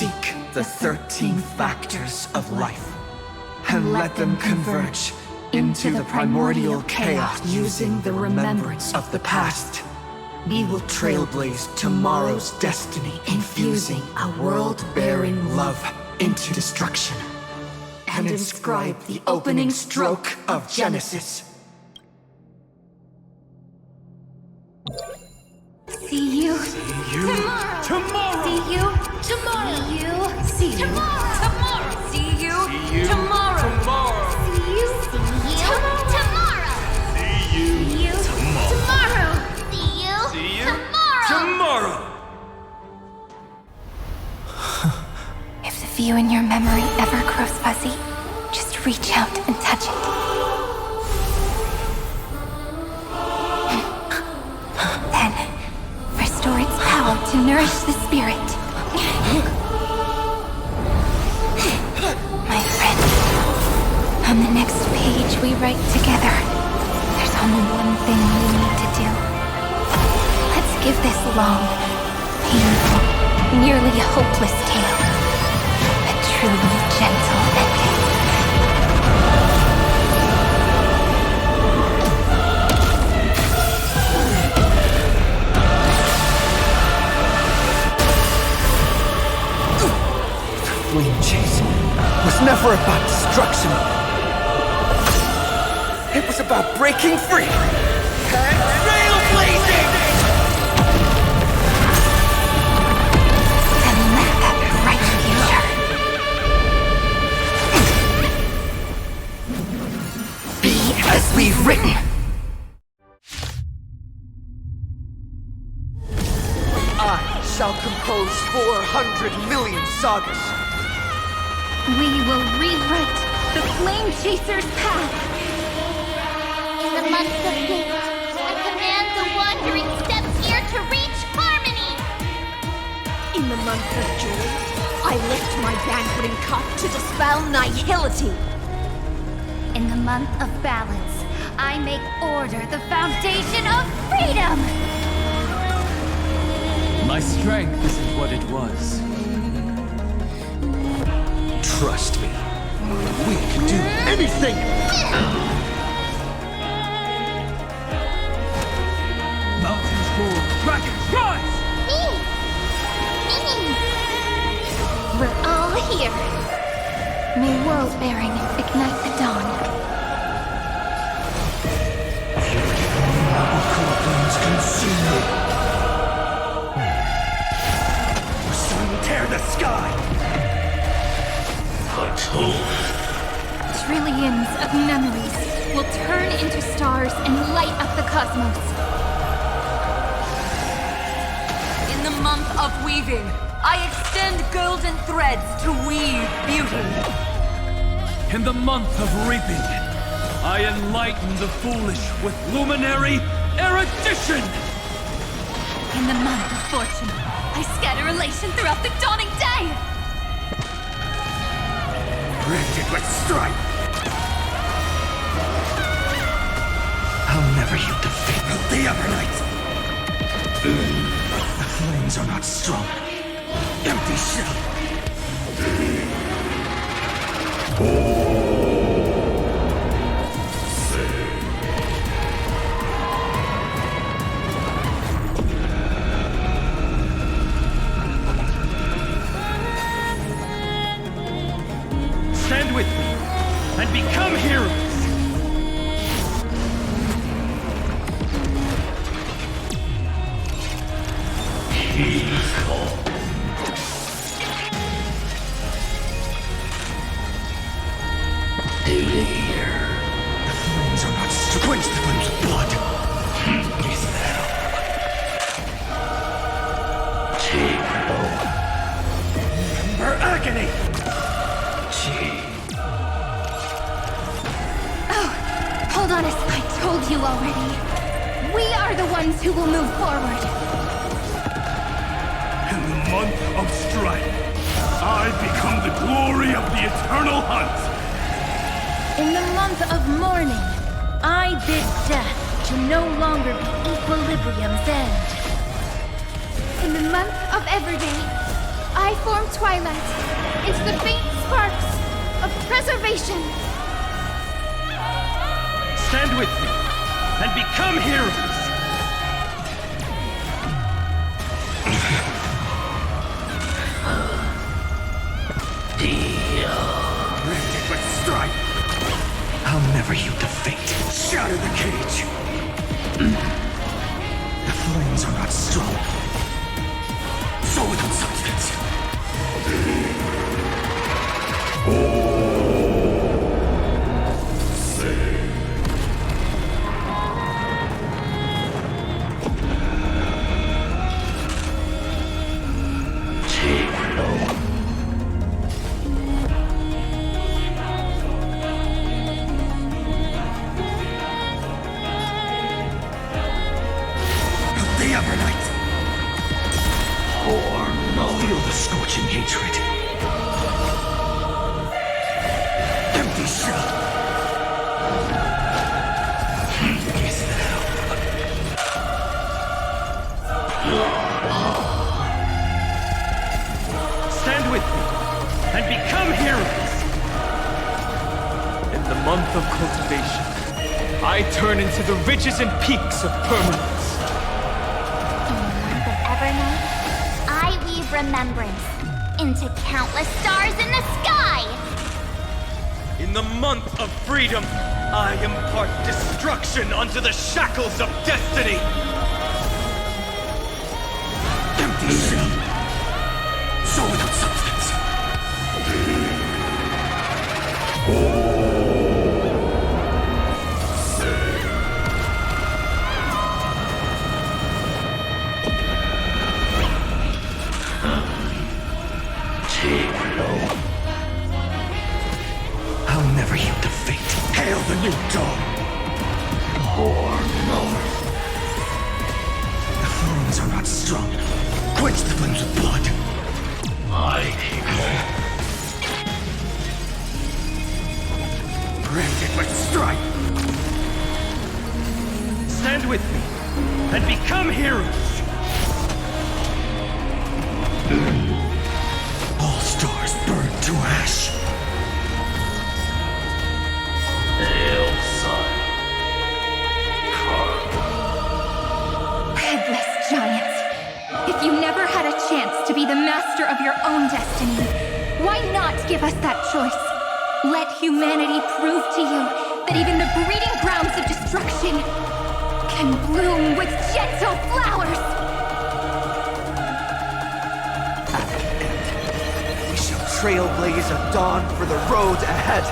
seek the 13 factors of life and let them converge into the primordial chaos using the remembrance of the past. We will trailblaze tomorrow's destiny, infusing a world-bearing love into destruction, and inscribe the opening stroke of Genesis. See you Tomorrow! Tomorrow! See you tomorrow! See you tomorrow! Tomorrow! See you tomorrow! Tomorrow! See you tomorrow! See you Tomorrow! See you tomorrow! If the view in your memory ever grows fuzzy, just reach out and touch it. Then, restore its power to nourish the spirit. My friend, on the next page we write together, there's only one thing we need to do. Let's give this long, painful, nearly hopeless tale a truly gentle ending. Flame chase was never about destruction. It was about breaking free and trailblazing! And let that bright future Be as we've written. I shall compose 400 million sagas. we will rewrite the Flame Chaser's path. In the month of hate, I command the wandering steps here to reach harmony! In the month of joy, I lift my banqueting cup to dispel nihility. In the month of balance, I make order the foundation of freedom! My strength isn't what it was. Trust me, we can do anything! Mountains roar, dragons rise! We're all here. May world-bearing ignite the dawn. Goblins consume me. We'll soon tear the sky! Trillions of memories will turn into stars and light up the cosmos. In the month of weaving, I extend golden threads to weave beauty. In the month of reaping, I enlighten the foolish with luminary erudition! In the month of fortune, I scatter elation throughout the dawning day! Branded with strife! I'll never yield the fate of the Evernight! The flames are not strong. Empty shell! Stand with me and become heroes! The flames are not strong. Quench the flames of blood! Remember agony! Hold on, as I told you already. We are the ones who will move forward. In the month of strife, I become the glory of the eternal hunt! In the month of mourning, I bid death to no longer be equilibrium's end. In the month of everyday, I form twilight into the faint sparks of preservation. Stand with me and become heroes! Branded with strife! I'll never yield to fate. Shatter the cage! The flames are not strong. So without substance! The Evernight! Feel the scorching hatred. Empty shell. Kiss now. Stand with me and become heroes! In the month of cultivation, I turn into the ridges and peaks of permanence. In the month of Evernight, I weave remembrance into countless stars in the sky! In the month of freedom, I impart destruction unto the shackles of destiny! Empty shell. So without substance. I'll never yield to fate. Hail the new dawn! The flames are not strong enough. Quench the flames with blood. Branded with strife! Stand with me and become heroes! All stars burn to ash. Headless giant. If you never had a chance to be the master of your own destiny, why not give us that choice? Let humanity prove to you that even the breeding grounds of destruction can bloom with gentle flowers! At the end, we shall trailblaze a dawn for the road ahead.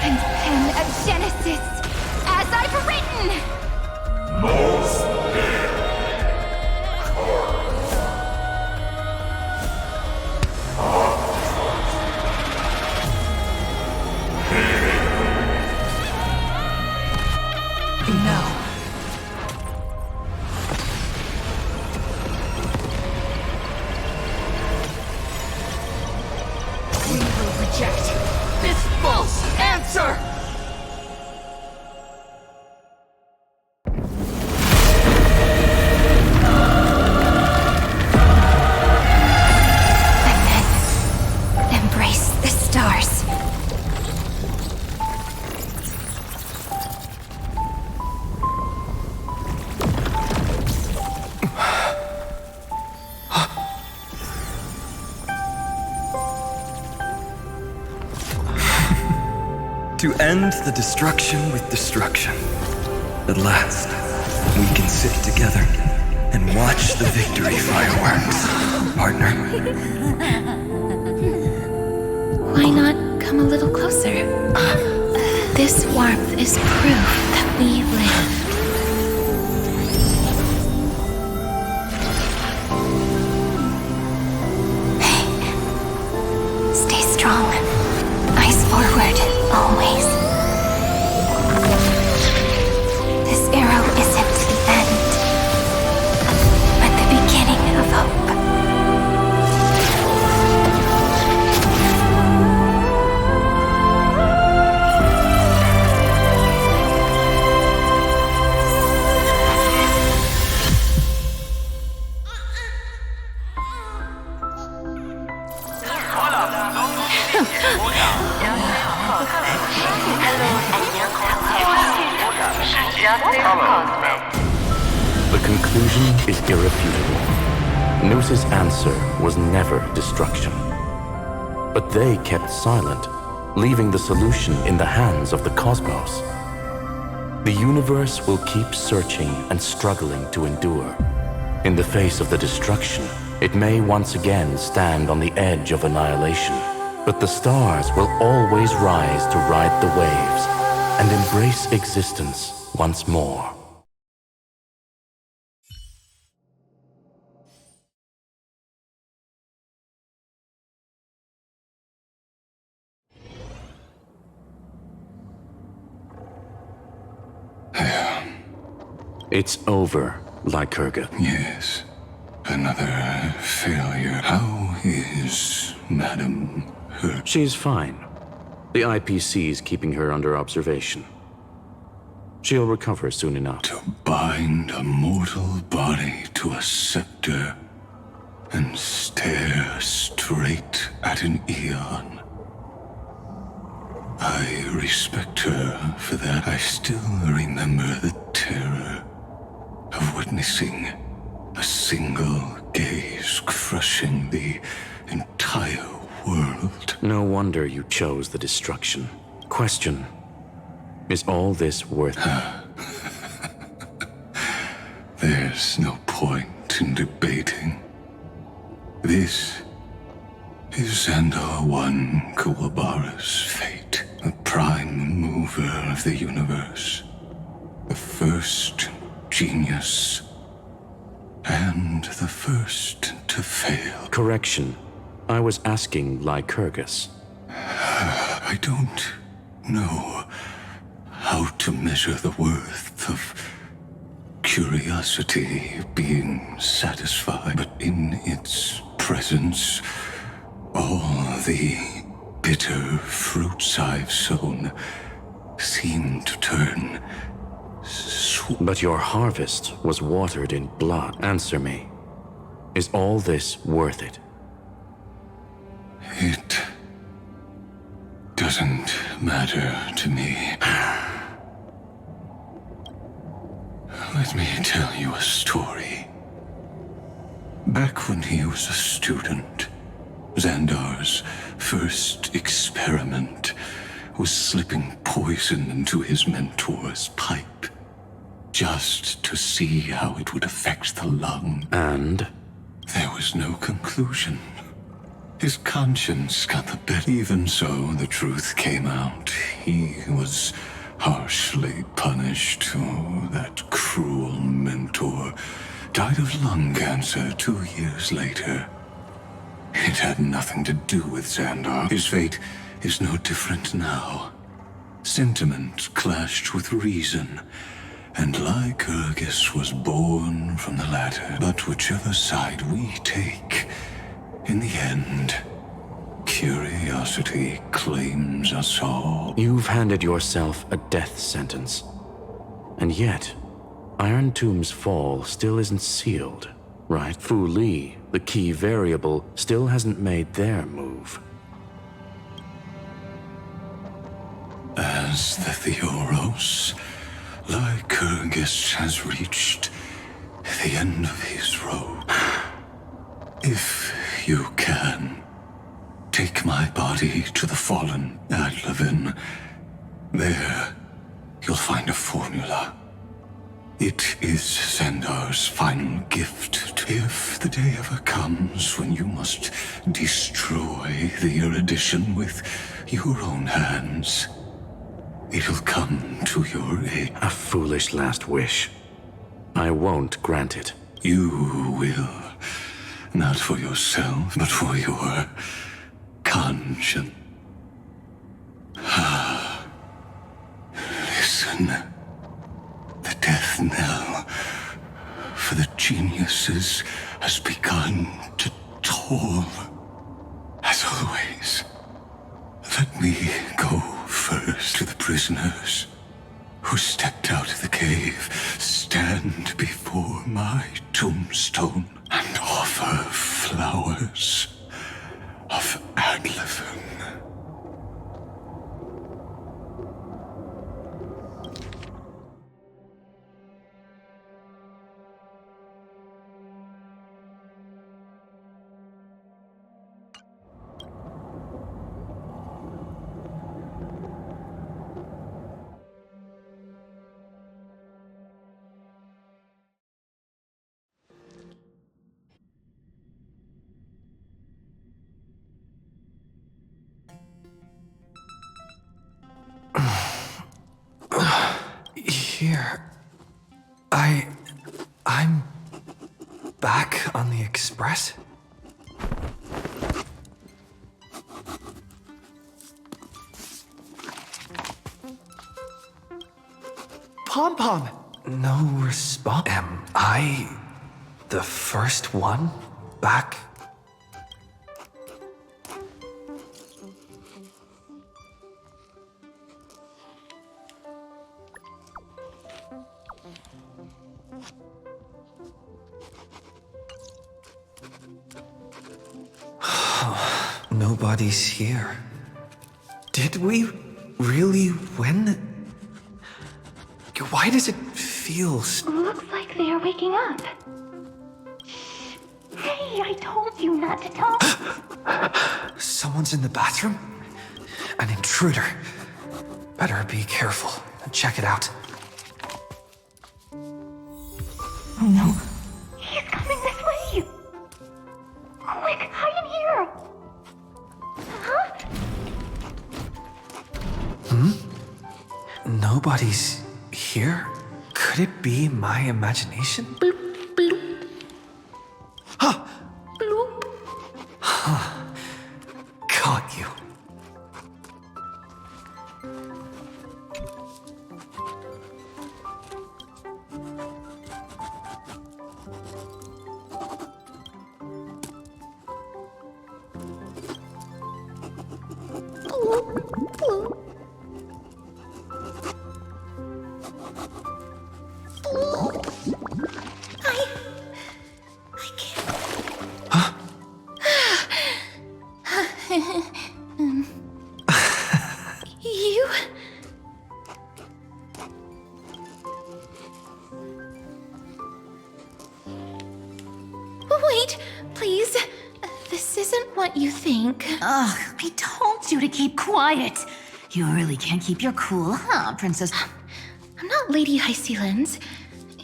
And pen a Genesis, as I've written! No. We will reject this false answer! And then embrace the stars. To end the destruction with destruction. At last, we can sit together and watch the victory fireworks, partner. Why not come a little closer? This warmth is proof that we live. Stay strong. Eyes forward, always. This arrow isn't the end, but the beginning of hope. The conclusion is irrefutable. Noos's answer was never destruction. But they kept silent, leaving the solution in the hands of the cosmos. The universe will keep searching and struggling to endure. In the face of the destruction, it may once again stand on the edge of annihilation. But the stars will always rise to ride the waves and embrace existence once more. It's over, Lycurgus. Yes. Another failure. How is Madame hurt? She's fine. The IPC's keeping her under observation. She'll recover soon enough. To bind a mortal body to a scepter and stare straight at an eon. I respect her for that. I still remember the terror of witnessing a single gaze crushing the entire world. No wonder you chose the destruction. Question: is all this worth it? There's no point in debating. This is Xandar I Kuwabara's fate, the prime mover of the universe, the first genius, and the first to fail. Correction. I was asking Lycurgus. I don't know how to measure the worth of curiosity being satisfied, but in its presence, all the bitter fruits I've sown seem to turn But your harvest was watered in blood. Answer me. Is all this worth it? It doesn't matter to me. Let me tell you a story. Back when he was a student, Xandar's first experiment was slipping poison into his mentor's pipe, just to see how it would affect the lung. And? There was no conclusion. His conscience got the better. Even so, the truth came out. He was harshly punished. Oh, that cruel mentor died of lung cancer 2 years later. It had nothing to do with Xandar. His fate is no different now. Sentiment clashed with reason, and Lycurgus was born from the latter. But whichever side we take, in the end, curiosity claims us all. You've handed yourself a death sentence. And yet, Irontomb's fall still isn't sealed, right? Fu Li, the key variable, still hasn't made their move. As the Theoros, Lycurgus has reached the end of his road. If you can, take my body to the fallen Adlevin. There, you'll find a formula. It is Xandar's final gift. If the day ever comes when you must destroy the erudition with your own hands, it'll come to your aid. A foolish last wish. I won't grant it. You will. Not for yourself, but for your conscience. Listen. The death knell for the geniuses has begun to toll. As always, let me go first to the prisoners who stepped out of the cave. Stand before my tombstone and offer flowers of Adlevin. here. I'm back on the Express? Pom-Pom! No response. Am I the first one back? Nobody's here. Did we really win? Why does it feel Looks like they are waking up. Hey, I told you not to talk. Someone's in the bathroom? An intruder. Better be careful and check it out. Oh no. He's coming this way! Quick, hide in here! Huh? Nobody's here? Could it be my imagination? Bloop, bloop. Huh! Bloop. Caught you. Bloop, bloop. I can't. Huh? You? Wait, please. This isn't what you think. Ugh, I told you to keep quiet. You really can't keep your cool, huh, Princess? I'm not Lady High Sealands.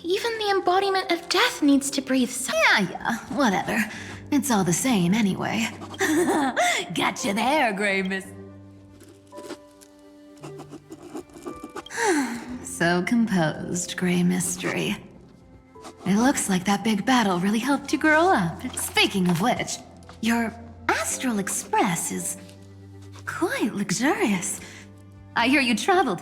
Even the embodiment of death needs to breathe some. Yeah, whatever. It's all the same anyway. Gotcha there, Grey Miss. So composed, Grey Mystery. It looks like that big battle really helped you grow up. Speaking of which, your Astral Express is quite luxurious. I hear you traveled.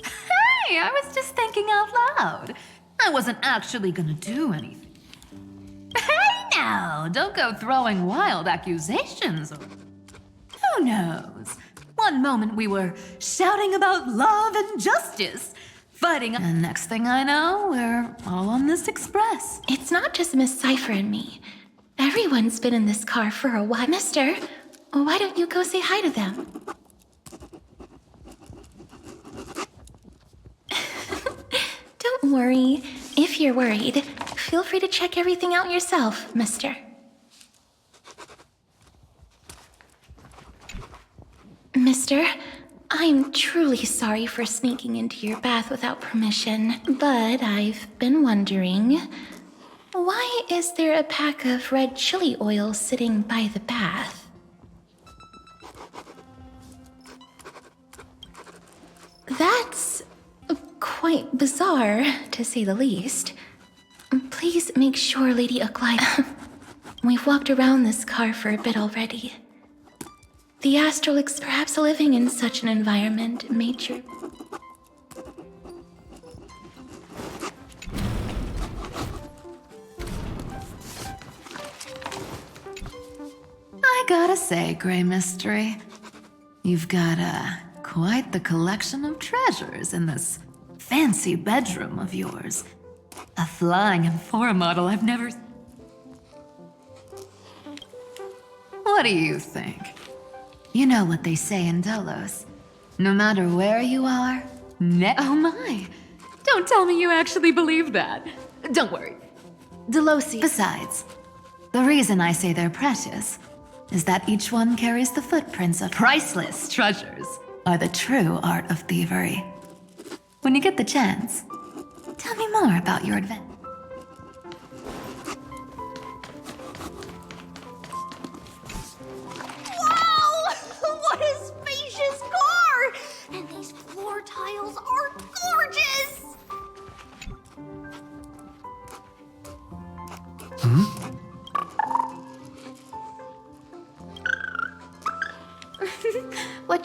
Hey, I was just thinking out loud. I wasn't actually gonna do anything. Hey now, don't go throwing wild accusations. Who knows? One moment we were shouting about love and justice, fighting, and next thing I know, we're all on this express. It's not just Miss Cypher and me. Everyone's been in this car for a while. Mister, why don't you go say hi to them? Don't worry. If you're worried, feel free to check everything out yourself, mister. Mister, I'm truly sorry for sneaking into your bath without permission, but I've been wondering, why is there a pack of red chili oil sitting by the bath? That's quite bizarre, to say the least. Please make sure Lady Aglaia... We've walked around this car for a bit already. The Astrolix, perhaps living in such an environment, made your... I gotta say, Grey Mystery, you've got quite the collection of treasures in this fancy bedroom of yours. A flying Amphora model I've never... What do you think? You know what they say in Delos. No matter where you are, oh my! Don't tell me you actually believe that. Don't worry. Delosi. Besides, the reason I say they're precious is that each one carries the footprints of priceless treasures, are the true art of thievery. When you get the chance, tell me more about your adventure. Whoa!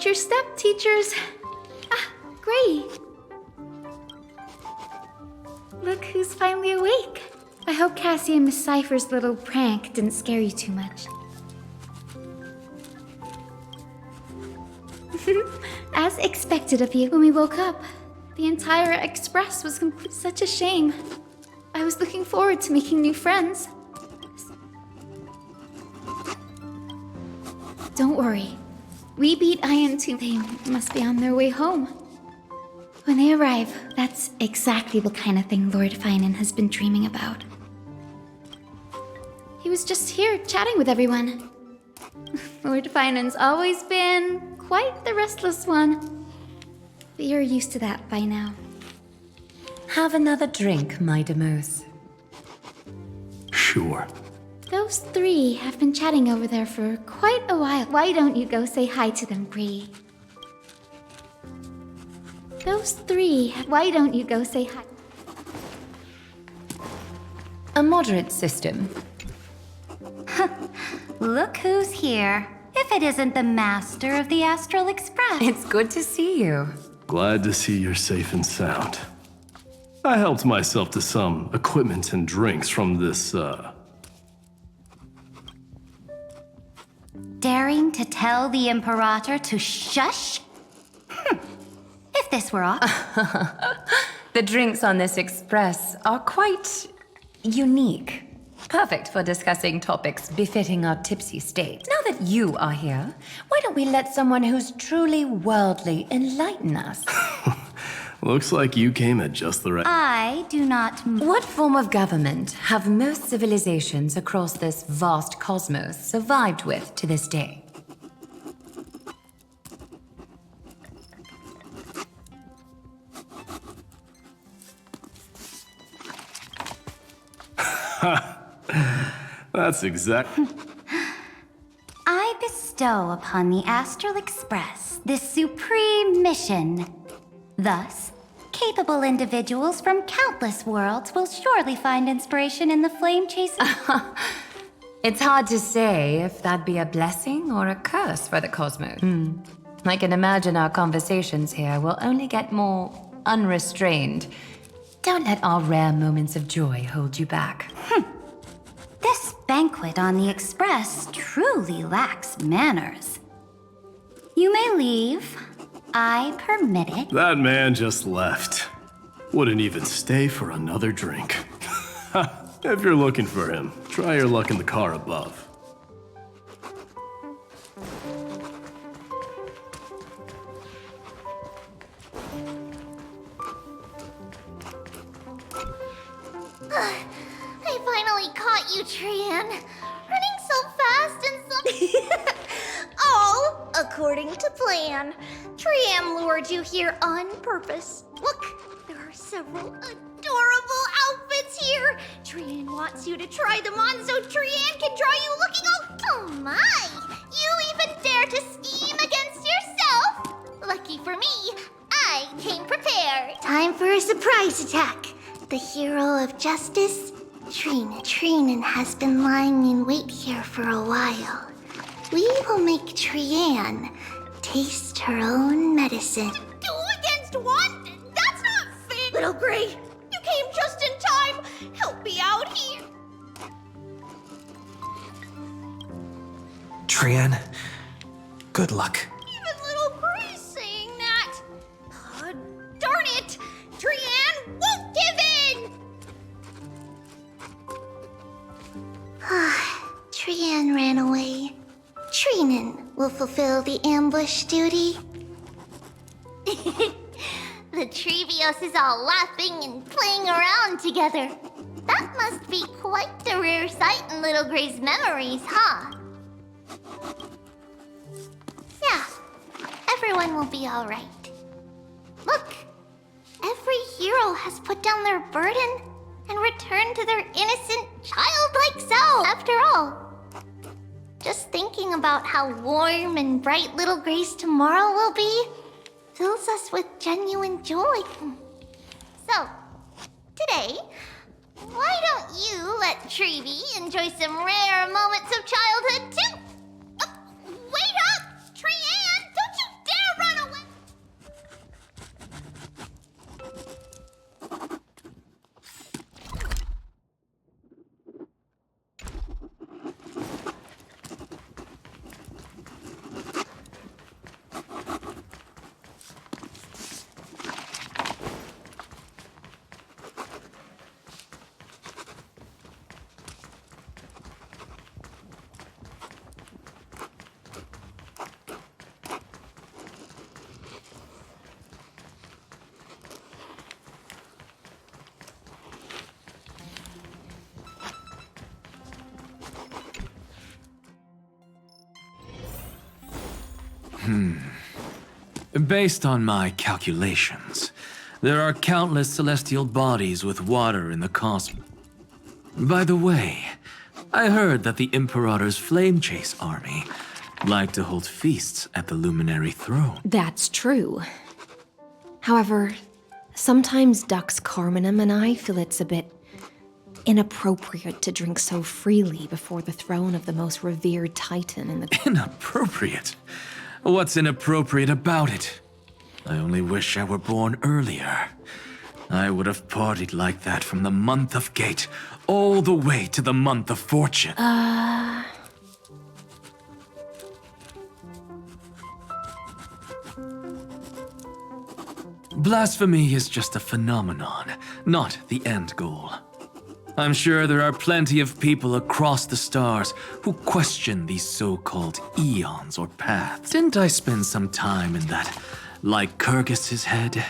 Watch your step, teachers. Ah, Gray. Look who's finally awake. I hope Cassie and Miss Cypher's little prank didn't scare you too much. As expected of you, when we woke up, the entire express was such a shame. I was looking forward to making new friends. Don't worry. We beat Irontomb. They must be on their way home. When they arrive, that's exactly the kind of thing Lord Finan has been dreaming about. He was just here chatting with everyone. Lord Finan's always been quite the restless one. But you're used to that by now. Have another drink, my Demos. Sure. Those three have been chatting over there for quite a while. Why don't you go say hi to them, Bree? Why don't you go say hi? A moderate system. Look who's here. If it isn't the master of the Astral Express. It's good to see you. Glad to see you're safe and sound. I helped myself to some equipment and drinks from this, Daring to tell the Imperator to shush? If this were all... The drinks on this express are quite unique. Perfect for discussing topics befitting our tipsy state. Now that you are here, why don't we let someone who's truly worldly enlighten us? Looks like you came at just the right... I do not... What form of government have most civilizations across this vast cosmos survived with to this day? That's exact... I bestow upon the Astral Express this supreme mission. Thus, capable individuals from countless worlds will surely find inspiration in the flame chasing... It's hard to say if that'd be a blessing or a curse for the cosmos. I can imagine our conversations here will only get more unrestrained. Don't let our rare moments of joy hold you back. This banquet on the Express truly lacks manners. You may leave. I permit it. That man just left. Wouldn't even stay for another drink. If you're looking for him, try your luck in the car above. I finally caught you, Trian. Running so fast and so... All according to plan. Trian lured you here on purpose. Look, there are several adorable outfits here. Trian wants you to try them on so Trian can draw you looking oh my! You even dare to scheme against yourself? Lucky for me, I came prepared. Time for a surprise attack. The hero of justice, Trinen has been lying in wait here for a while. We will make Trian taste her own medicine. 2 against 1? That's not fair! Little Gray, you came just in time! Help me out here! Trian, good luck. Even Little Gray's saying that! Darn it! Trian won't give in! Trian ran away. Trinen will fulfill the ambush duty. The Trevios is all laughing and playing around together. That must be quite the rare sight in Little Gray's memories, huh? Yeah, everyone will be all right. Look, every hero has put down their burden and returned to their innocent, childlike self. After all, just thinking about how warm and bright Little Gray's tomorrow will be fills us with genuine joy. So, today, why don't you let Trevi enjoy some rare moments of childhood too? Wait up! Trian, don't you Based on my calculations, there are countless celestial bodies with water in the cosmos. By the way, I heard that the Imperator's Flame Chase army like to hold feasts at the Luminary Throne. That's true. However, sometimes Dux Carminum and I feel it's a bit inappropriate to drink so freely before the throne of the most revered titan in the... Inappropriate? What's inappropriate about it? I only wish I were born earlier. I would have partied like that from the month of Gate all the way to the month of Fortune. Blasphemy is just a phenomenon, not the end goal. I'm sure there are plenty of people across the stars who question these so-called eons or paths. Didn't I spend some time in that Lycurgus's head?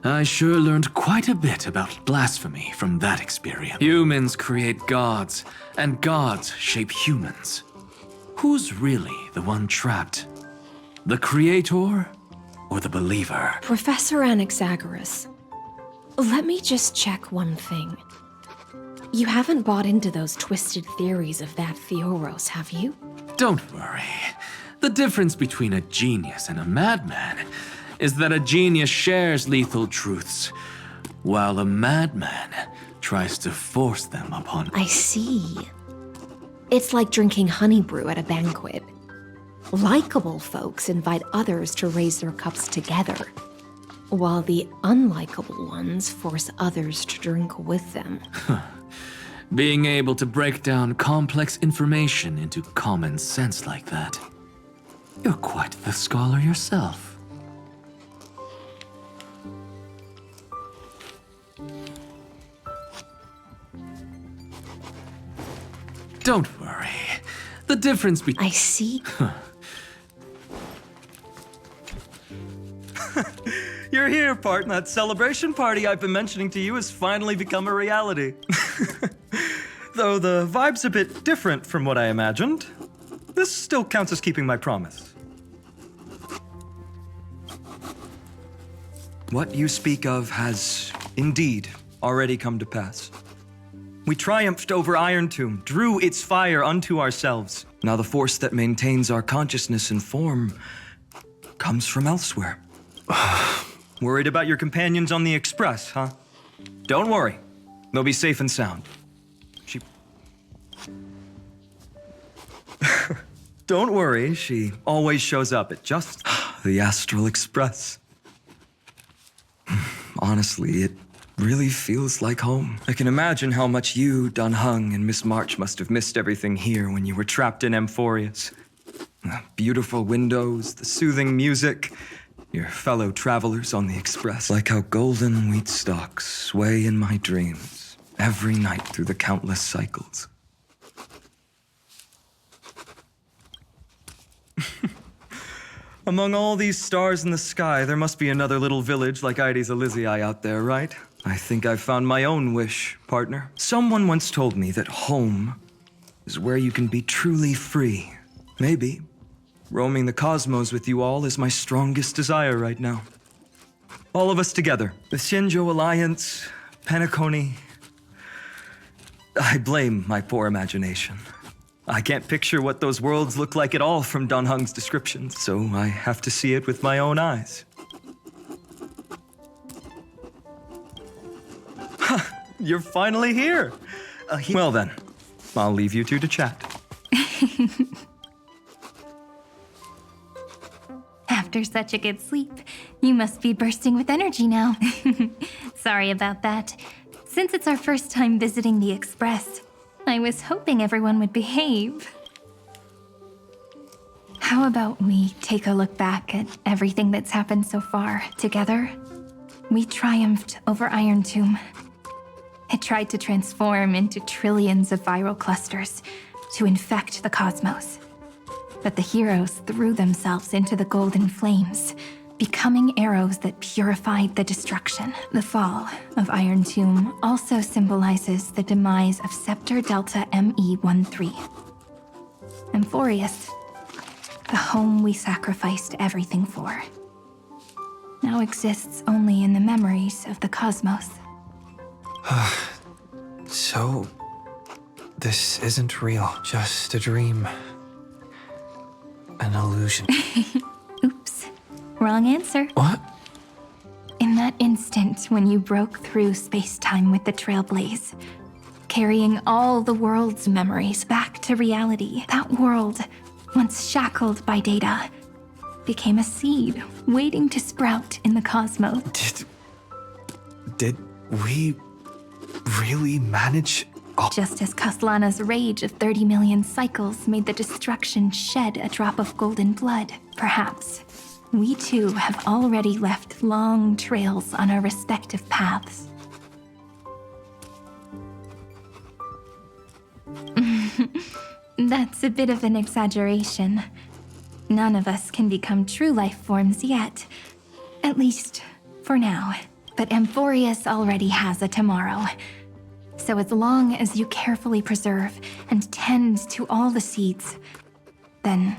I sure learned quite a bit about blasphemy from that experience. Humans create gods, and gods shape humans. Who's really the one trapped? The creator or the believer? Professor Anaxagoras, let me just check one thing. You haven't bought into those twisted theories of that Theoros, have you? Don't worry. The difference between a genius and a madman is that a genius shares lethal truths, while a madman tries to force them upon... I see. It's like drinking honey brew at a banquet. Likeable folks invite others to raise their cups together, while the unlikable ones force others to drink with them. Being able to break down complex information into common sense like that. You're quite the scholar yourself. Don't worry. The difference between... I see. You're here, Part, and that celebration party I've been mentioning to you has finally become a reality. Though the vibe's a bit different from what I imagined, this still counts as keeping my promise. What you speak of has indeed already come to pass. We triumphed over Irontomb, drew its fire unto ourselves. Now the force that maintains our consciousness and form comes from elsewhere. Worried about your companions on the Express, huh? Don't worry. They'll be safe and sound. Don't worry, she always shows up at just the Astral Express. Honestly, it really feels like home. I can imagine how much you, Dun Hung, and Miss March must have missed everything here when you were trapped in Amphorius. The beautiful windows, the soothing music, your fellow travelers on the Express. Like how golden wheat stalks sway in my dreams every night through the countless cycles. Among all these stars in the sky, there must be another little village like Ides Elysiae out there, right? I think I've found my own wish, partner. Someone once told me that home is where you can be truly free. Maybe roaming the cosmos with you all is my strongest desire right now. All of us together. The Shinjo Alliance, Penacony. I blame my poor imagination. I can't picture what those worlds look like at all from Dun Hung's descriptions, so I have to see it with my own eyes. You're finally here! Well then, I'll leave you two to chat. After such a good sleep, you must be bursting with energy now. Sorry about that. Since it's our first time visiting the Express, I was hoping everyone would behave. How about we take a look back at everything that's happened so far together? We triumphed over Irontomb. It tried to transform into trillions of viral clusters to infect the cosmos. But the heroes threw themselves into the golden flames, becoming arrows that purified the destruction. The fall of Irontomb also symbolizes the demise of Scepter Delta ME-13. Amphorius, The home we sacrificed everything for now exists only in the memories of the cosmos. So, this isn't real, just a dream. An illusion. Oops. Wrong answer. What? In that instant when you broke through space-time with the Trailblaze, carrying all the world's memories back to reality, that world, once shackled by data, became a seed waiting to sprout in the cosmos. Did we really manage? Just as Kaslana's rage of 30 million cycles made the destruction shed a drop of golden blood, perhaps we too have already left long trails on our respective paths. That's a bit of an exaggeration. None of us can become true life forms yet. At least, for now. But Amphorius already has a tomorrow. So as long as you carefully preserve and tend to all the seeds, then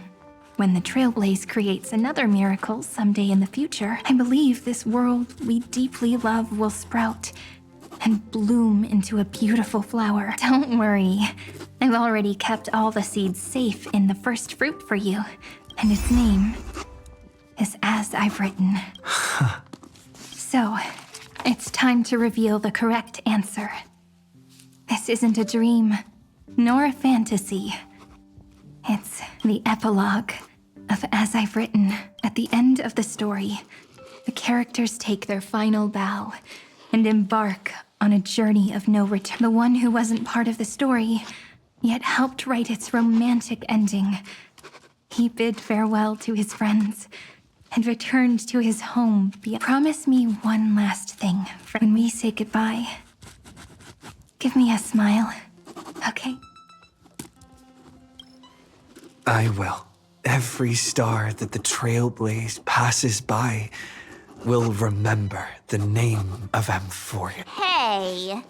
when the Trailblaze creates another miracle someday in the future, I believe this world we deeply love will sprout and bloom into a beautiful flower. Don't worry, I've already kept all the seeds safe in the first fruit for you, and its name is As I've Written. So, it's time to reveal the correct answer. This isn't a dream, nor a fantasy. It's the epilogue of As I've Written. At the end of the story, the characters take their final bow and embark on a journey of no return. The one who wasn't part of the story, yet helped write its romantic ending. He bid farewell to his friends and returned to his home. Promise me one last thing when we say goodbye. Give me a smile, okay? I will. Every star that the Trailblaze passes by will remember the name of Amphorius. Hey,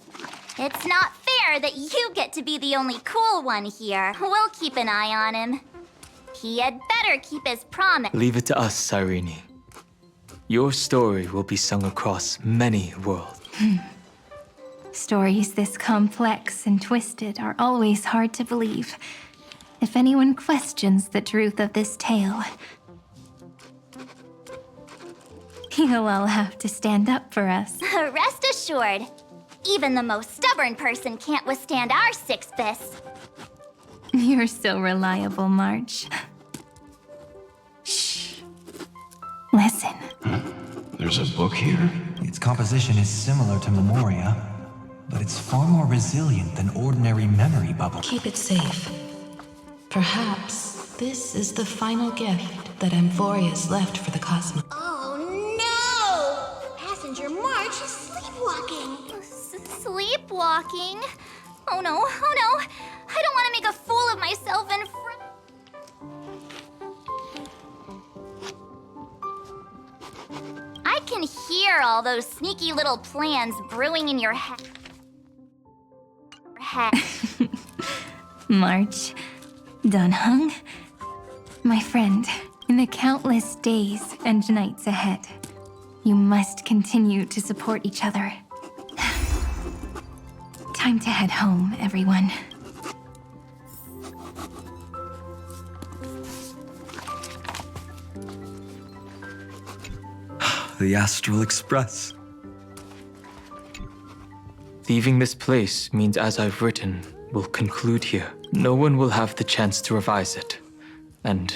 it's not fair that you get to be the only cool one here. We'll keep an eye on him. He had better keep his promise. Leave it to us, Cyrene. Your story will be sung across many worlds. Stories this complex and twisted are always hard to believe. If anyone questions the truth of this tale, you'll all have to stand up for us. Rest assured, even the most stubborn person can't withstand our six fists. You're so reliable, March. Shh. Listen. There's a book here? Its composition is similar to Memoria, but it's far more resilient than ordinary memory bubble. Keep it safe. Perhaps this is the final gift that Amphorius left for the cosmos. Oh no! Passenger March is sleepwalking. Sleepwalking? Oh no, oh no! I don't want to make a fool of myself in front. I can hear all those sneaky little plans brewing in your head. March. Dunhung? My friend, in the countless days and nights ahead, you must continue to support each other. Time to head home, everyone. The Astral Express. Leaving this place means As I've Written will conclude here. No one will have the chance to revise it, and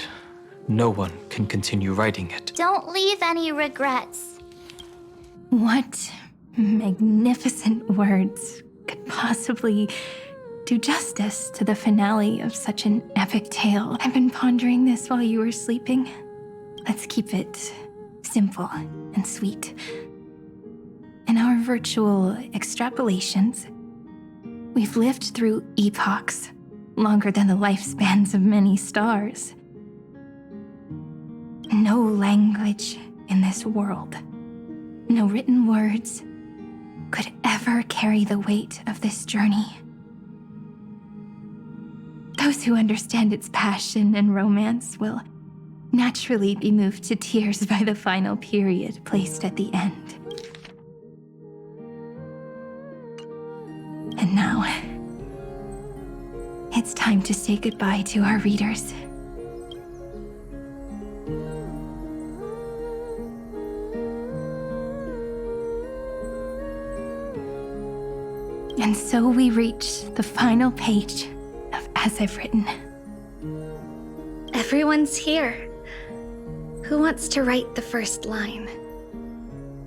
no one can continue writing it. Don't leave any regrets. What magnificent words could possibly do justice to the finale of such an epic tale? I've been pondering this while you were sleeping. Let's keep it simple and sweet. In our virtual extrapolations, we've lived through epochs longer than the lifespans of many stars. No language in this world, no written words, could ever carry the weight of this journey. Those who understand its passion and romance will naturally be moved to tears by the final period placed at the end. And now, it's time to say goodbye to our readers. And so we reach the final page of As I've Written. Everyone's here. Who wants to write the first line?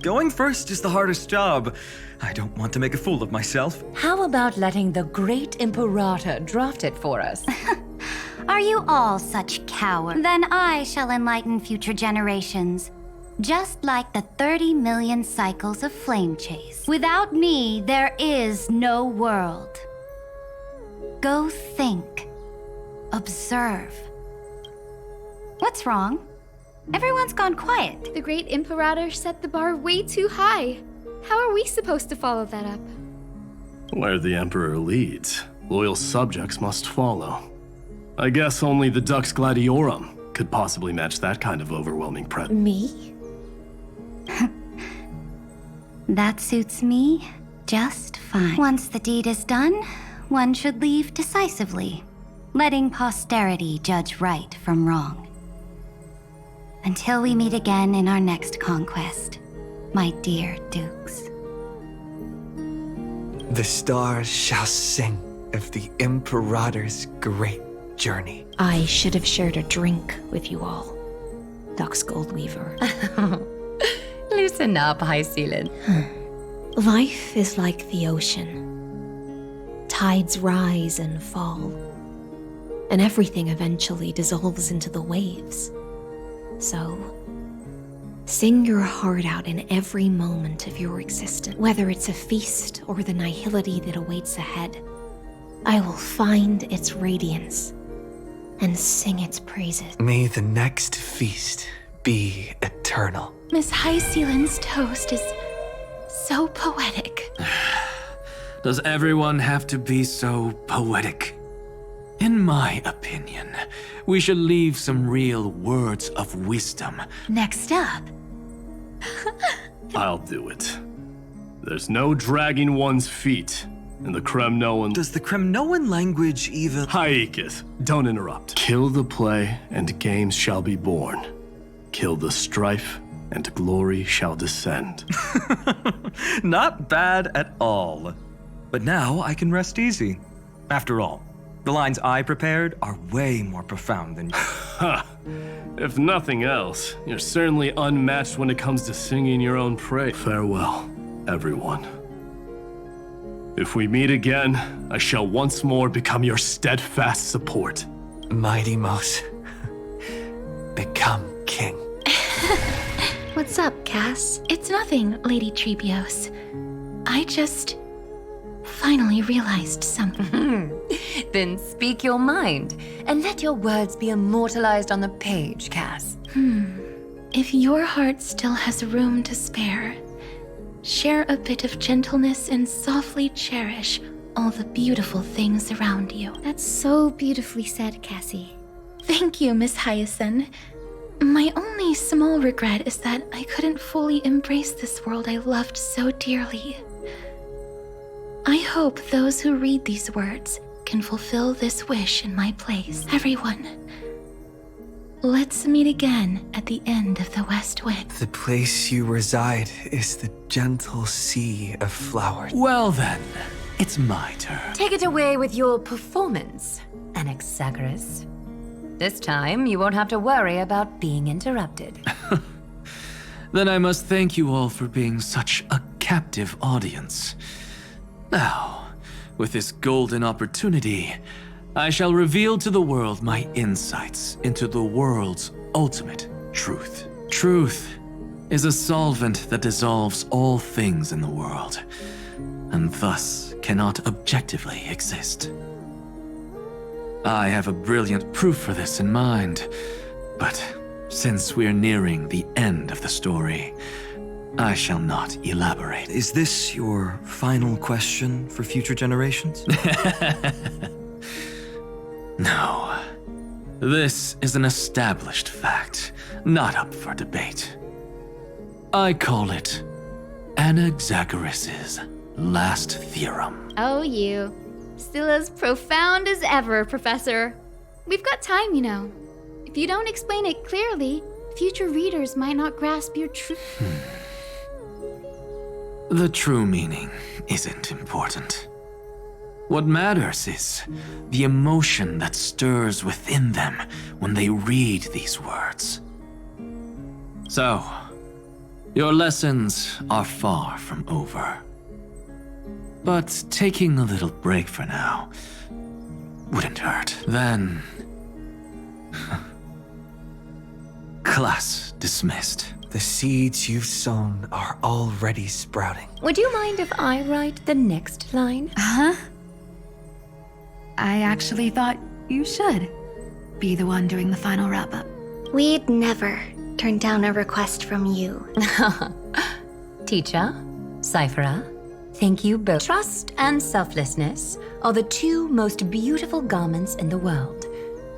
Going first is the hardest job. I don't want to make a fool of myself. How about letting the great Imperator draft it for us? Are you all such cowards? Then I shall enlighten future generations. Just like the 30 million cycles of flame chase. Without me, there is no world. Go think. Observe. What's wrong? Everyone's gone quiet. The great Imperator set the bar way too high. How are we supposed to follow that up? Where the Emperor leads, loyal subjects must follow. I guess only the Dux Gladiorum could possibly match that kind of overwhelming presence. Me? That suits me just fine. Once the deed is done, one should leave decisively, letting posterity judge right from wrong. Until we meet again in our next conquest, my dear dukes. The stars shall sing of the Imperator's great journey. I should have shared a drink with you all, Dux Goldweaver. Loosen up, High Ceiling. Life is like the ocean. Tides rise and fall, and everything eventually dissolves into the waves. So, sing your heart out in every moment of your existence, whether it's a feast or the nihility that awaits ahead. I will find its radiance and sing its praises. May the next feast be eternal. Miss High Ceiling's toast is so poetic. Does everyone have to be so poetic? In my opinion, we should leave some real words of wisdom. Next up. I'll do it. There's no dragging one's feet in the Kremnoan... Does the Kremnoan language even... Haikith, don't interrupt. Kill the play, and games shall be born. Kill the strife, and glory shall descend. Not bad at all. But now I can rest easy. After all, the lines I prepared are way more profound than you. Ha! If nothing else, you're certainly unmatched when it comes to singing your own praise. Farewell, everyone. If we meet again, I shall once more become your steadfast support. Mighty Mouse, become king. What's up, Cass? It's nothing, Lady Trebios. I just finally realized something. Then speak your mind, and let your words be immortalized on the page, Cass. If your heart still has room to spare, share a bit of gentleness and softly cherish all the beautiful things around you. That's so beautifully said, Cassie. Thank you, Miss Hyacinth. My only small regret is that I couldn't fully embrace this world I loved so dearly. I hope those who read these words can fulfill this wish in my place. Everyone, let's meet again at the end of the West Wind. The place you reside is the gentle sea of flowers. Well then, it's my turn. Take it away with your performance, Anaxagoras. This time, you won't have to worry about being interrupted. Then I must thank you all for being such a captive audience. Now, with this golden opportunity, I shall reveal to the world my insights into the world's ultimate truth. Truth is a solvent that dissolves all things in the world, and thus cannot objectively exist. I have a brilliant proof for this in mind, but since we're nearing the end of the story, I shall not elaborate. Is this your final question for future generations? No. This is an established fact, not up for debate. I call it Anaxagoras' last theorem. Oh, you. Still as profound as ever, Professor. We've got time, you know. If you don't explain it clearly, future readers might not grasp your truth. The true meaning isn't important. What matters is the emotion that stirs within them when they read these words. So, your lessons are far from over. But taking a little break for now wouldn't hurt. Then... class dismissed. The seeds you've sown are already sprouting. Would you mind if I write the next line? Huh? I actually thought you should be the one doing the final wrap-up. We'd never turn down a request from you. Teacher, Cypherer, thank you both. Trust and selflessness are the two most beautiful garments in the world.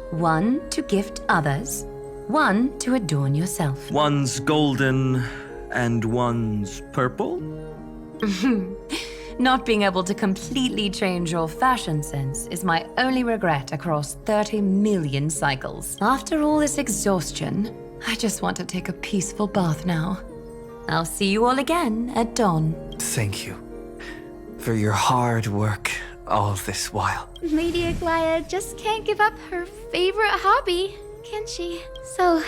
One to gift others, one to adorn yourself. One's golden and one's purple? Not being able to completely change your fashion sense is my only regret across 30 million cycles. After all this exhaustion, I just want to take a peaceful bath now. I'll see you all again at dawn. Thank you for your hard work all this while. Lady Aglaia just can't give up her favorite hobby, can she? So,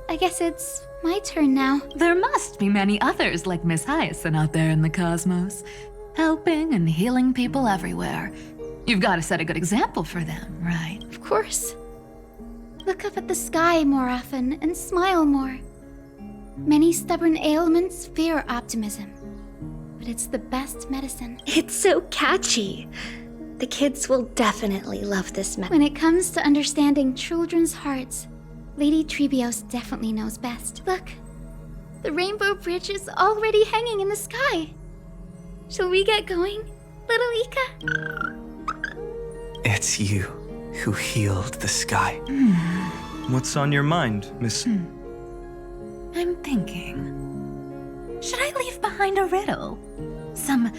I guess it's my turn now. There must be many others like Miss Hyacinth out there in the cosmos, helping and healing people everywhere. You've got to set a good example for them, right? Of course. Look up at the sky more often and smile more. Many stubborn ailments fear optimism, but it's the best medicine. It's so catchy. The kids will definitely love this message. When it comes to understanding children's hearts, Lady Trebios definitely knows best. Look, the rainbow bridge is already hanging in the sky. Shall we get going, little Ika? It's you who healed the sky. What's on your mind, Miss... I'm thinking... should I leave behind a riddle? Some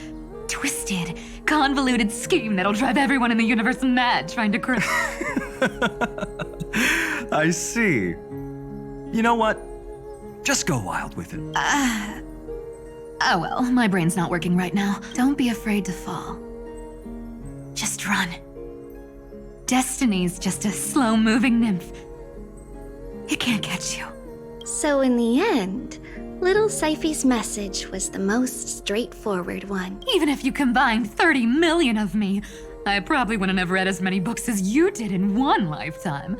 twisted, convoluted scheme that'll drive everyone in the universe mad trying to crack... I see. You know what? Just go wild with it. Oh well, my brain's not working right now. Don't be afraid to fall. Just run. Destiny's just a slow-moving nymph. It can't catch you. So in the end, little Syphy's message was the most straightforward one. Even if you combined 30 million of me, I probably wouldn't have read as many books as you did in one lifetime.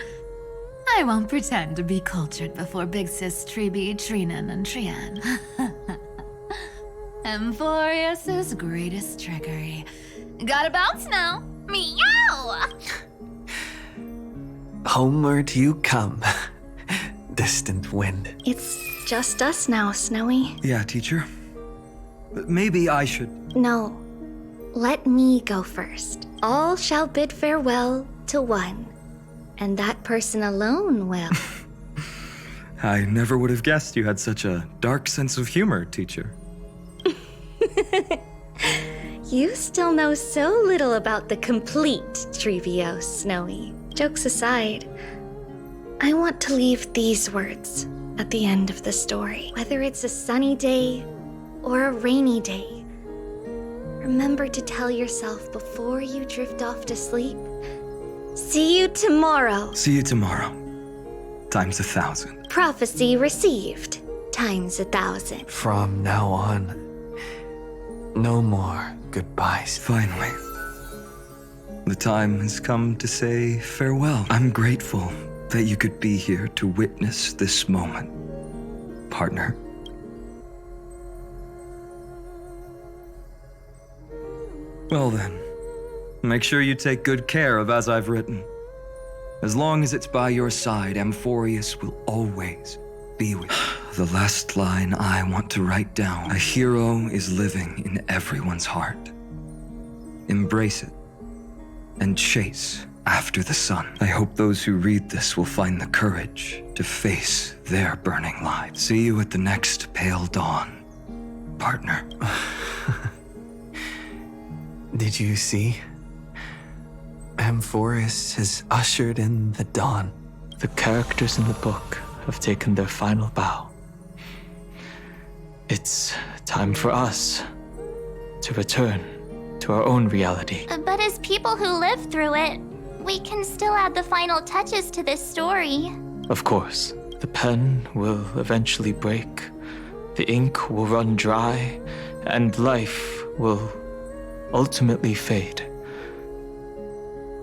I won't pretend to be cultured before Big Sis Treeby, Trinen, and Trian. Amphorius' greatest trickery. Gotta bounce now. Meow! Homeward you come, distant wind. It's just us now, Snowy. Yeah, teacher. Maybe I should... No. Let me go first. All shall bid farewell to one, and that person alone will. I never would have guessed you had such a dark sense of humor, teacher. You still know so little about the complete Trebios, Snowy. Jokes aside, I want to leave these words at the end of the story. Whether it's a sunny day or a rainy day, remember to tell yourself before you drift off to sleep, see you tomorrow. See you tomorrow. Times 1,000. Prophecy received. Times 1,000. From now on, no more goodbyes. Finally. The time has come to say farewell. I'm grateful that you could be here to witness this moment, partner. Well then, make sure you take good care of as I've written. As long as it's by your side, Amphorius will always be with you. The last line I want to write down. A hero is living in everyone's heart. Embrace it and chase after the sun. I hope those who read this will find the courage to face their burning lives. See you at the next pale dawn, partner. Did you see? Amphorus has ushered in the dawn. The characters in the book have taken their final bow. It's time for us to return to our own reality. But as people who live through it, we can still add the final touches to this story. Of course, the pen will eventually break, the ink will run dry, and life will ultimately fade.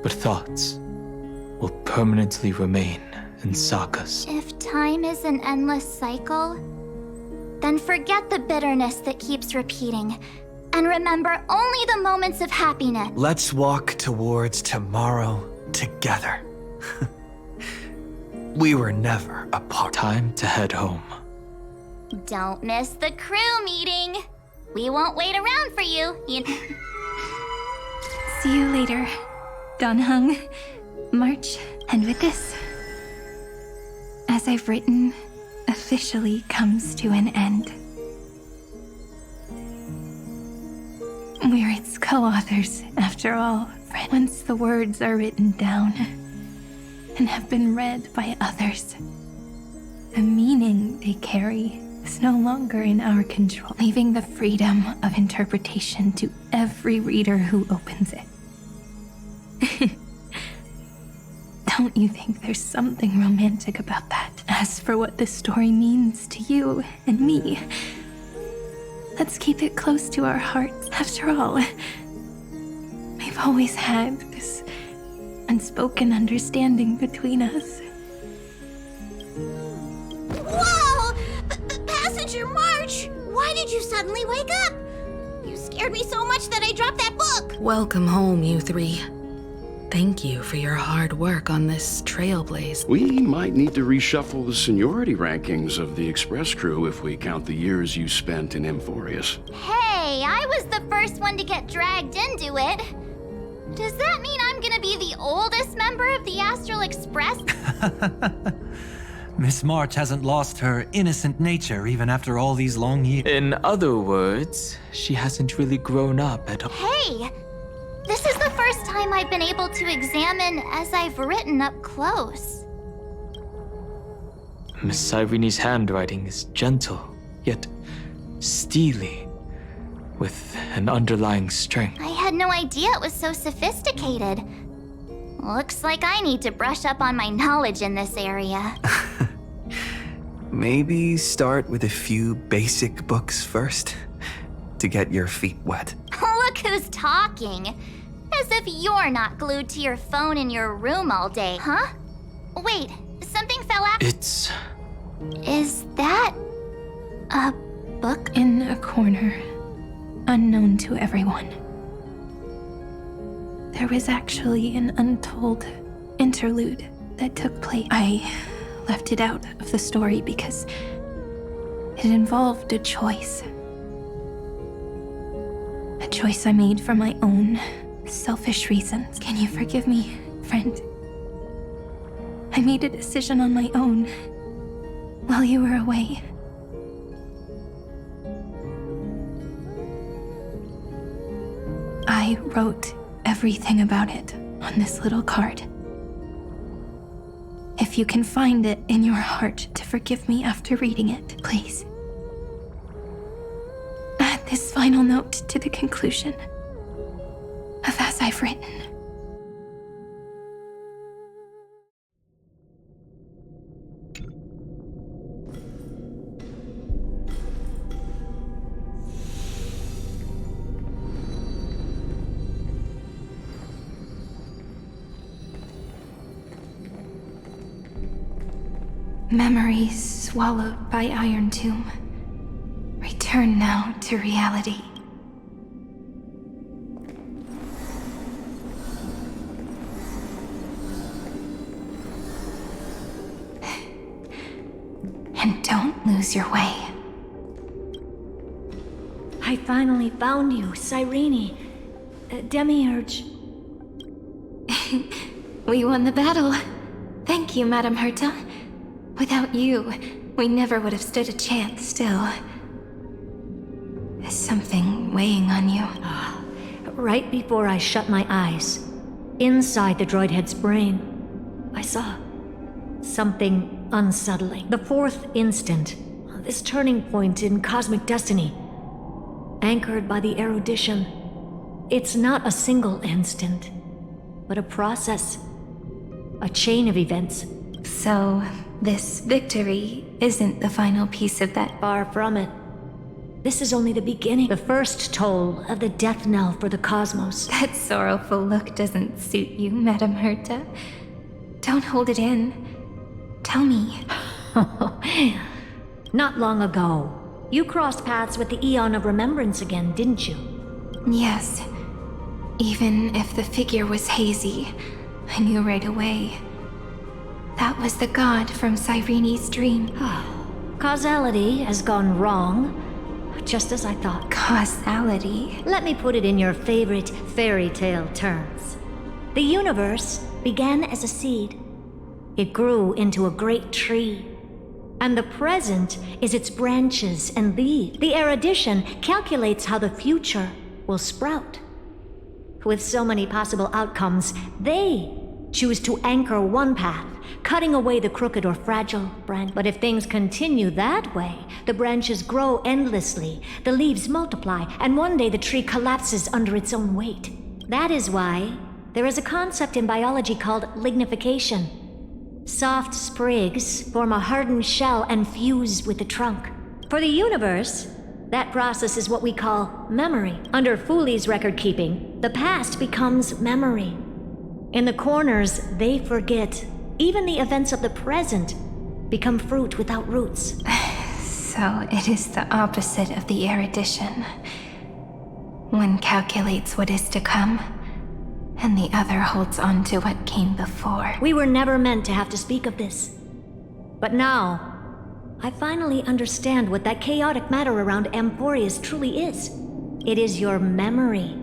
But thoughts will permanently remain in sagas. If time is an endless cycle, then forget the bitterness that keeps repeating, and remember only the moments of happiness. Let's walk towards tomorrow together. We were never apart. Time to head home. Don't miss the crew meeting. We won't wait around for you. See you later, Donhung, March, and with this, as I've written, officially comes to an end. We're its co-authors, after all. Once the words are written down and have been read by others, the meaning they carry is no longer in our control, leaving the freedom of interpretation to every reader who opens it. Don't you think there's something romantic about that? As for what this story means to you and me, let's keep it close to our hearts. After all, we've always had this unspoken understanding between us. Whoa! Passenger March! Why did you suddenly wake up? You scared me so much that I dropped that book! Welcome home, you three. Thank you for your hard work on this trailblaze. We might need to reshuffle the seniority rankings of the Express crew if we count the years you spent in Amphorius. Hey, I was the first one to get dragged into it. Does that mean I'm gonna be the oldest member of the Astral Express? Miss March hasn't lost her innocent nature even after all these long years. In other words, she hasn't really grown up at all. Hey! This is the first time I've been able to examine as I've written up close. Miss Cyrene's handwriting is gentle, yet steely, with an underlying strength. I had no idea it was so sophisticated. Looks like I need to brush up on my knowledge in this area. Maybe start with a few basic books first, to get your feet wet. Look who's talking. As if you're not glued to your phone in your room all day, huh? Wait, something fell out. It's... Is that a book? In a corner, unknown to everyone. There was actually an untold interlude that took place. I left it out of the story because it involved a choice. A choice I made for my own selfish reasons. Can you forgive me, friend? I made a decision on my own while you were away. I wrote everything about it on this little card. If you can find it in your heart to forgive me after reading it, please. Add this final note to the conclusion of As I've Written. Memories swallowed by Irontomb return now to reality. And don't lose your way. I finally found you, Cyrene. Demiurge. We won the battle. Thank you, Madame Herta. Without you, we never would have stood a chance still. Is something weighing on you? Right before I shut my eyes, inside the droid head's brain, I saw something unsettling. The fourth instant, this turning point in cosmic destiny, anchored by the erudition. It's not a single instant, but a process, a chain of events. So, this victory isn't the final piece of that? Far from it. This is only the beginning, the first toll of the death knell for the cosmos. That sorrowful look doesn't suit you, Madame Herta. Don't hold it in. Tell me. Not long ago, you crossed paths with the Eon of Remembrance again, didn't you? Yes. Even if the figure was hazy, I knew right away. That was the god from Cyrene's dream. Causality has gone wrong, just as I thought. Causality? Let me put it in your favorite fairy tale terms. The universe began as a seed. It grew into a great tree. And the present is its branches and leaves. The erudition calculates how the future will sprout. With so many possible outcomes, they choose to anchor one path, cutting away the crooked or fragile branch. But if things continue that way, the branches grow endlessly, the leaves multiply, and one day the tree collapses under its own weight. That is why there is a concept in biology called lignification. Soft sprigs form a hardened shell and fuse with the trunk. For the universe, that process is what we call memory. Under Fooley's record keeping, the past becomes memory. In the corners, they forget. Even the events of the present become fruit without roots. So it is the opposite of the erudition. One calculates what is to come, and the other holds on to what came before. We were never meant to have to speak of this. But now, I finally understand what that chaotic matter around Amphorius truly is. It is your memory.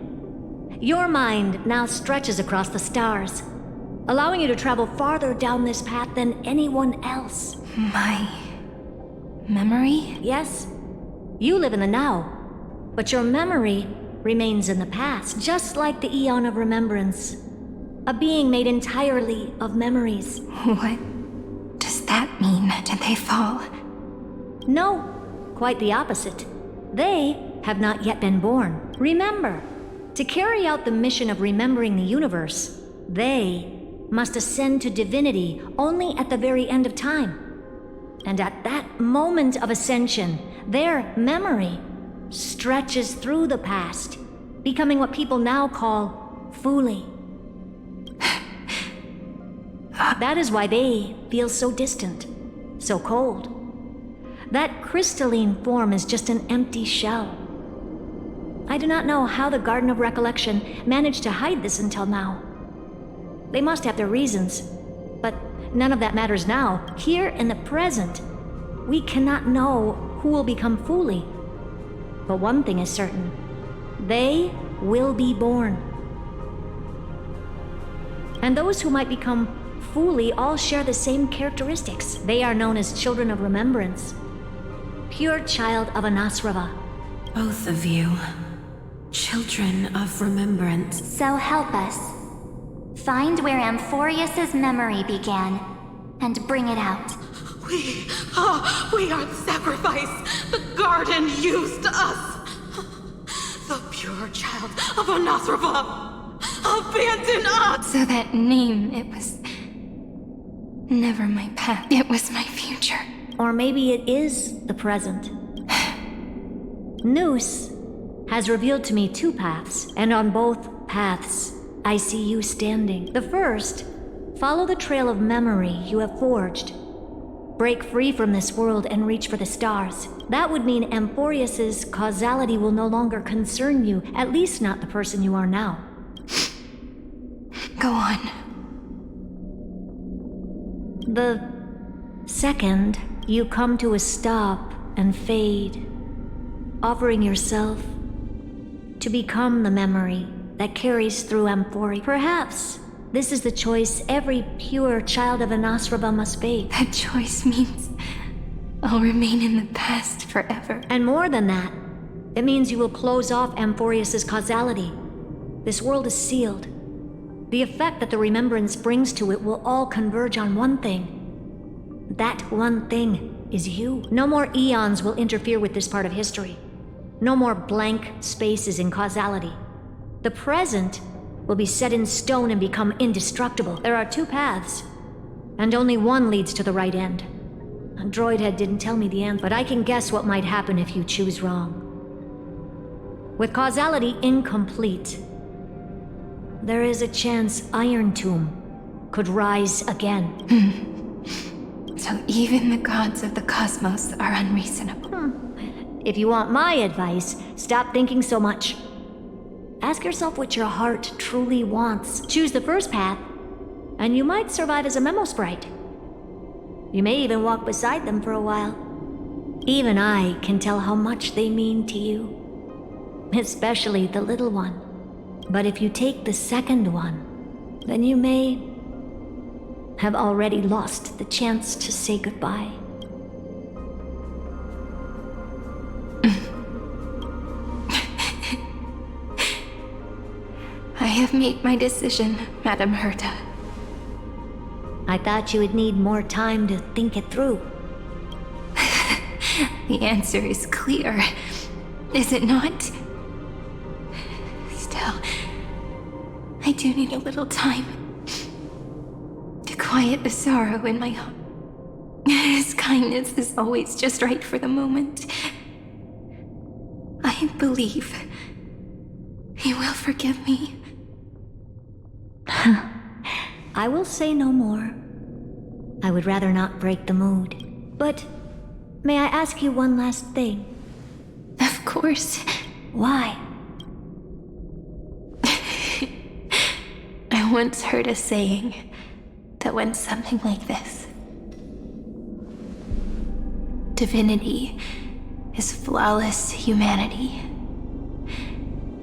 Your mind now stretches across the stars, allowing you to travel farther down this path than anyone else. My memory? Yes. You live in the now, but your memory remains in the past, just like the Eon of Remembrance. A being made entirely of memories. What does that mean? Did they fall? No, quite the opposite. They have not yet been born. Remember, to carry out the mission of remembering the universe, they must ascend to divinity only at the very end of time. And at that moment of ascension, their memory stretches through the past, becoming what people now call Fooley. That is why they feel so distant, so cold. That crystalline form is just an empty shell. I do not know how the Garden of Recollection managed to hide this until now. They must have their reasons, but none of that matters now. Here in the present, we cannot know who will become Fooley. But one thing is certain. They will be born. And those who might become Fooley all share the same characteristics. They are known as Children of Remembrance. Pure child of Anasrava. Both of you. Children of Remembrance. So help us. Find where Amphorius's memory began, and bring it out. We are the sacrifice. The garden used us. The pure child of Anasrava. Abandon us! So that name, it was never my path. It was my future. Or maybe it is the present. Noose has revealed to me two paths, and on both paths, I see you standing. The first, follow the trail of memory you have forged. Break free from this world and reach for the stars. That would mean Amphorius's causality will no longer concern you, at least not the person you are now. Go on. The second, you come to a stop and fade, offering yourself to become the memory that carries through Amphorius. Perhaps This is the choice every pure child of Anasraba must make. That choice means I'll remain in the past forever. And more than that, it means you will close off Amphorius's causality. This world is sealed. The effect that the remembrance brings to it will all converge on one thing. That one thing is you. No more eons will interfere with this part of history. No more blank spaces in causality. The present will be set in stone and become indestructible. There are two paths, and only one leads to the right end. Droidhead didn't tell me the answer, but I can guess what might happen if you choose wrong. With causality incomplete, there is a chance Irontomb could rise again. So even the gods of the cosmos are unreasonable. If you want my advice, stop thinking so much. Ask yourself what your heart truly wants. Choose the first path, and you might survive as a memo sprite. You may even walk beside them for a while. Even I can tell how much they mean to you. Especially the little one. But if you take the second one, then you may have already lost the chance to say goodbye. I have made my decision, Madam Herta. I thought you would need more time to think it through. The answer is clear, is it not? Still, I do need a little time to quiet the sorrow in my heart. His kindness is always just right for the moment. I believe he will forgive me. I will say no more. I would rather not break the mood. But may I ask you one last thing? Of course. Why? I once heard a saying that went something like this. Divinity is flawless humanity,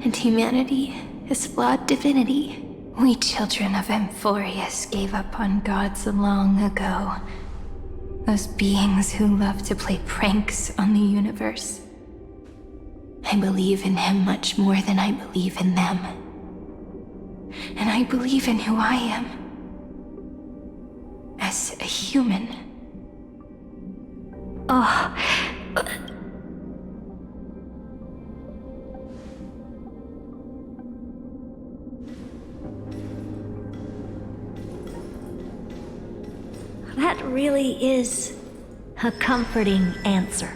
and humanity is flawed divinity. We children of Amphorius gave up on gods long ago. Those beings who love to play pranks on the universe. I believe in him much more than I believe in them. And I believe in who I am. As a human. Oh. That really is a comforting answer.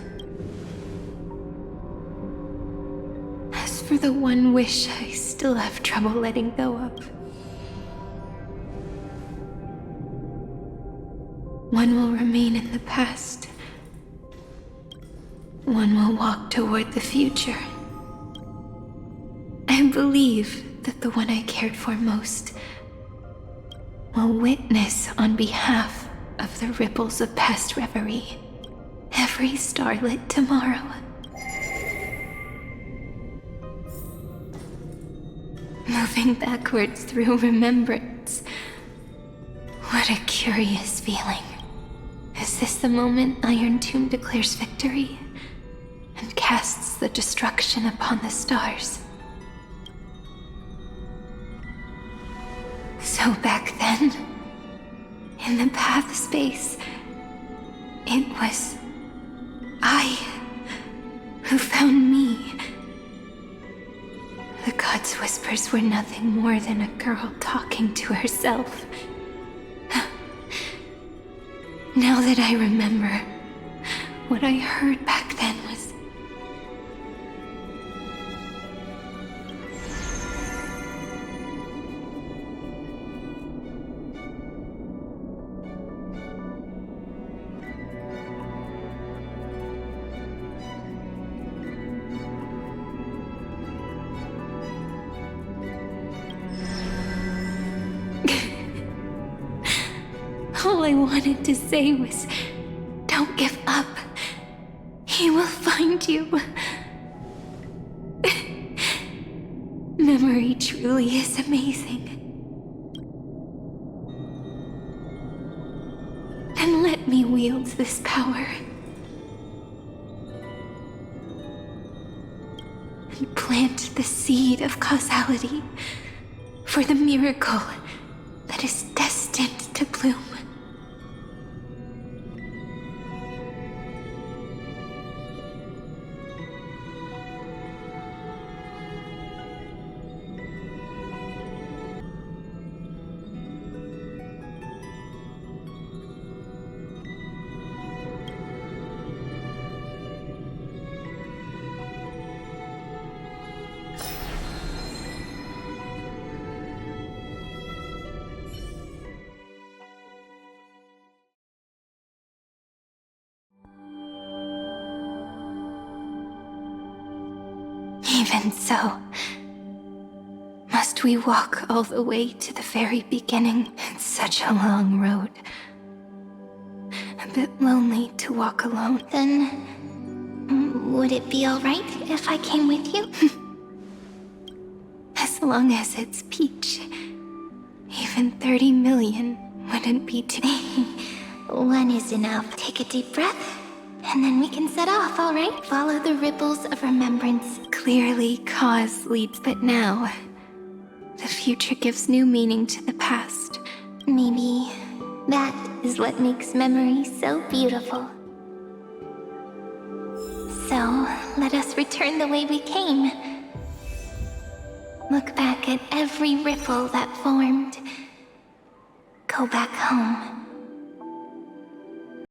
As for the one wish I still have trouble letting go of. One will remain in the past. One will walk toward the future. I believe that the one I cared for most will witness on behalf of the ripples of past reverie every starlit tomorrow. Moving backwards through remembrance. What a curious feeling. Is this the moment Irontomb declares victory and casts the destruction upon the stars? So back then, in the path space, it was I who found me. The gods' whispers were nothing more than a girl talking to herself. Now that I remember, what I heard back then was... All I wanted to say was, don't give up. He will find you. Memory truly is amazing. me wield this power. And plant the seed of causality for the miracle that is destined to bloom. Even so, must we walk all the way to the very beginning? It's such a long road. A bit lonely to walk alone. Then, would it be alright if I came with you? As long as it's Peach. Even 30 million wouldn't be too... One is enough. Take a deep breath, and then we can set off, alright? Follow the ripples of remembrance. Clearly, cause leads, but now, the future gives new meaning to the past. Maybe that is what makes memory so beautiful. So, let us return the way we came. Look back at every ripple that formed. Go back home.